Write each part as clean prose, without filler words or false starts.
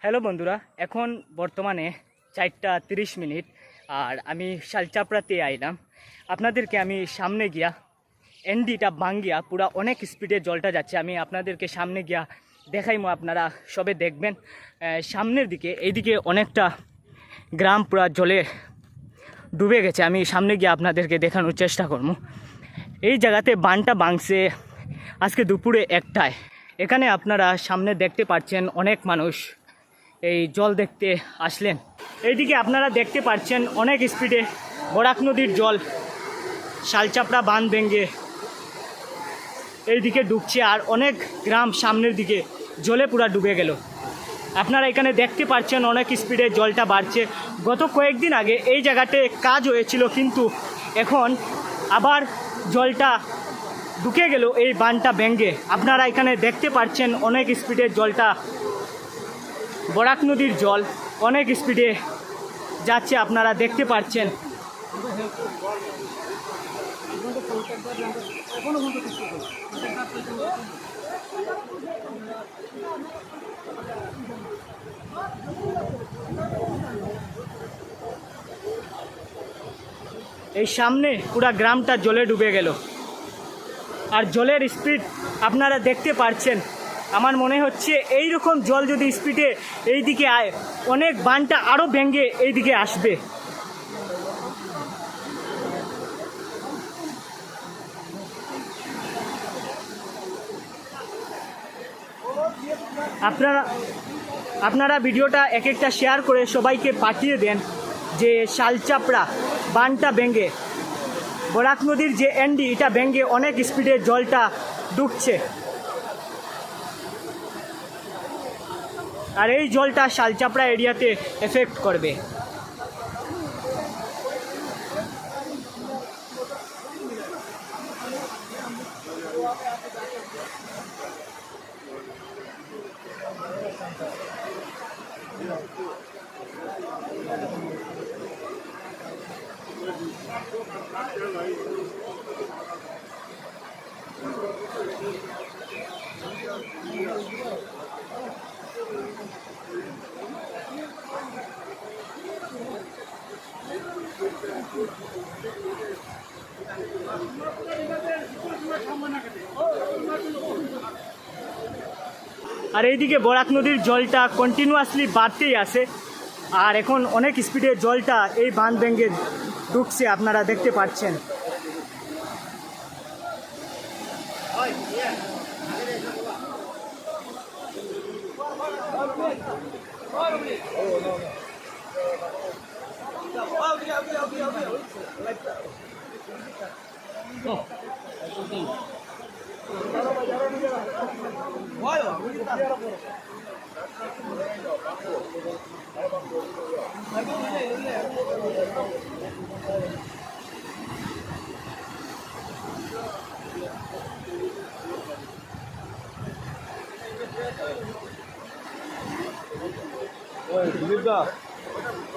Hello বন্ধুরা, এখন বর্তমানে 4:30 আর আমি শালচাপড়াতে আইলাম। আপনাদেরকে আমি সামনে গিয়া এনডিটা ভাঙ্গিয়া পুরা অনেক স্পিডে জলটা যাচ্ছে, আমি আপনাদেরকে সামনে গিয়া দেখাইমো। আপনারা সবে দেখবেন সামনের দিকে, এইদিকে অনেকটা গ্রাম পুরা জলে ডুবে গেছে। আমি সামনে গিয়ে আপনাদেরকে দেখানোর চেষ্টা করবো। এই জায়গাতে বানটা ভাঙছে আজকে দুপুরে 1টায়। এখানে আপনারা সামনে দেখতে পাচ্ছেন অনেক মানুষ এই জল দেখতে আসলেন। এইদিকে আপনারা দেখতে পাচ্ছেন অনেক স্পিডে বরাক নদীর জল শালচাপড়া বাঁধ ভেঙে এইদিকে ডুবছে, আর অনেক গ্রাম সামনের দিকে জলে পুরা ডুবে গেল। আপনারা এখানে দেখতে পাচ্ছেন অনেক স্পিডে জলটা বাড়ছে। গত কয়েকদিন আগে এই জায়গাতে কাজ হয়েছিল, কিন্তু এখন আবার জলটা ঢুকে গেল এই বাঁধটা ভেঙে। আপনারা এখানে দেখতে পাচ্ছেন অনেক স্পিডে জলটা, বরাক নদীর জল অনেক স্পিডে যাচ্ছে, আপনারা দেখতে পাচ্ছেন। এই সামনে পুরা গ্রামটা জলে ডুবে গেল, আর জলের স্পিড আপনারা দেখতে পাচ্ছেন। আমার মনে হচ্ছে এই রকম জল যদি স্পিডে এই দিকে আয়, অনেক বানটা আরও ভেঙে এই দিকে আসবে। আপনারা ভিডিওটা এক একটা শেয়ার করে সবাইকে পাঠিয়ে দেন যে শালচাপড়া বানটা ভেঙে বরাক নদীর যে এনডি, এটা ভেঙে অনেক স্পিডে জলটা ঢুকছে, আর এই জলটা শালচাপড়া এরিয়াতে এফেক্ট করবে। আর এইদিকে বরাক নদীর জলটা কন্টিনিউয়াসলি বাড়তেই আছে, আর এখন অনেক স্পিডে জলটা এই বাঁধ ভেঙে ঢুকছে, আপনারা দেখতে পাচ্ছেন।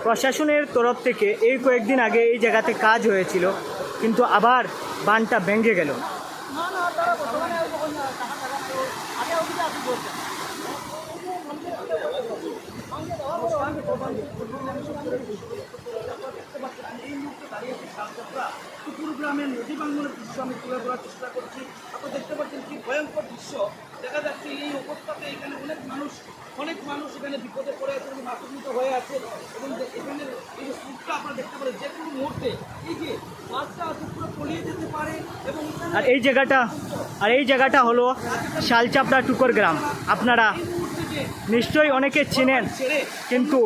প্রশাসনের তরফ থেকে এই কয়েকদিন আগে এই জায়গাতে কাজ হয়েছিল, কিন্তু আবার বানটা ভেঙে গেল। গ্রামের নদী ভাঙনের দৃশ্য আমি তুলে ধরার চেষ্টা করছি। আপনারা দেখতে পাচ্ছেন কি ভয়ঙ্কর দৃশ্য দেখা যাচ্ছে। এই অবস্থাতে এখানে অনেক মানুষ এখানে বিপদে পড়ে আছে এবং আতঙ্কিত হয়ে আছে, এবং এখানে এই যে স্রোতটা আপনারা দেখতে পারেন যে কোনো মুহূর্তে এই যে মাছটা আছে পুরো তলিয়ে যেতে পারে। এবং আর এই জায়গাটা হলো শালচাপড়া টুকর গ্রাম। আপনারা নিশ্চয়ই অনেকে চিনেন, কিন্তু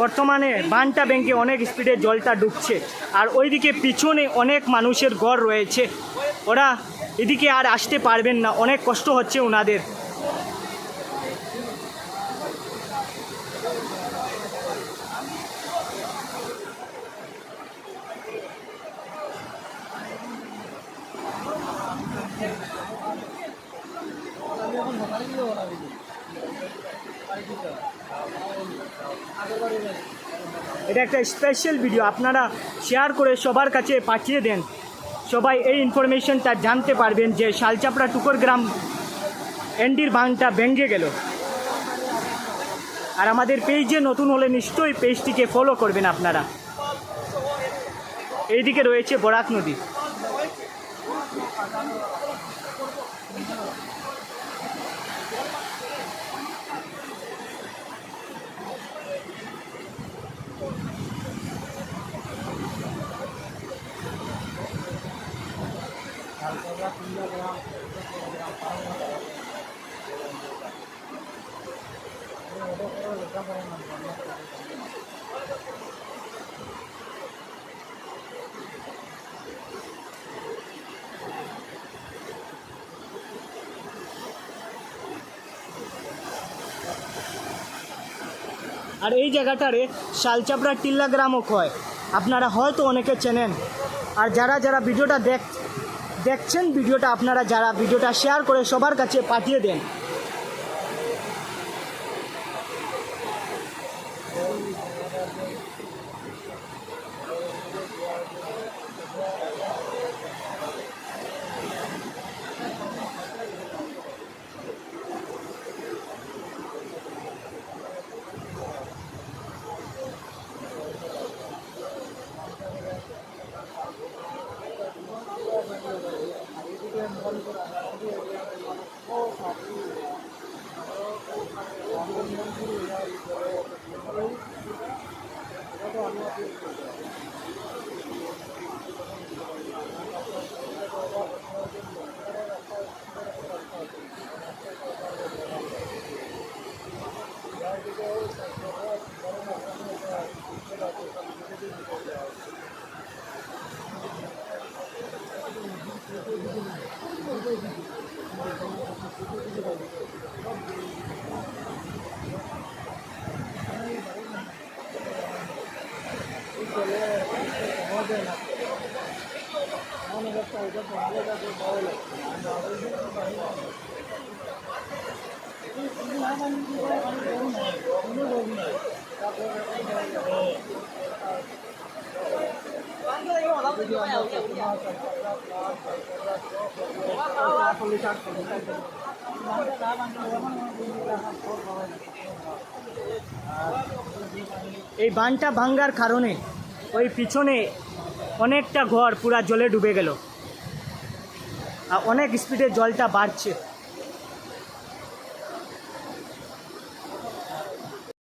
বর্তমানে বানটা ভেঙে অনেক স্পিডে জলটা ঢুকছে, আর ওইদিকে পিছনে অনেক মানুষের ঘর রয়েছে, ওরা এদিকে আর আসতে পারবেন না, অনেক কষ্ট হচ্ছে ওনাদের। এটা একটা স্পেশাল ভিডিও, আপনারা শেয়ার করে সবার কাছে পাঠিয়ে দেন। সবাই এই ইনফরমেশনটা জানতে পারবেন যে শালচাপড়া টুকর গ্রাম এনডির বাঁধটা ভেঙে গেল। আর আমাদের পেজে নতুন হলে নিশ্চয়ই পেজটিকে ফলো করবেন আপনারা। এইদিকে রয়েছে বরাক নদী। আর এই জায়গাটারে শালচাপড়া টিল্লা গ্রামও কয়, আপনারা হয়তো অনেকে চেনেন। আর যারা যারা ভিডিওটা দেখছেন, ভিডিওটা আপনারা যারা ভিডিওটা শেয়ার করে সবার কাছে পাঠিয়ে দেন। এই বাঁধটা ভাঙ্গার কারণে ওই পিছনে অনেকটা ঘর পুরা জলে ডুবে গেল, আর অনেক স্পিডে জলটা বাড়ছে।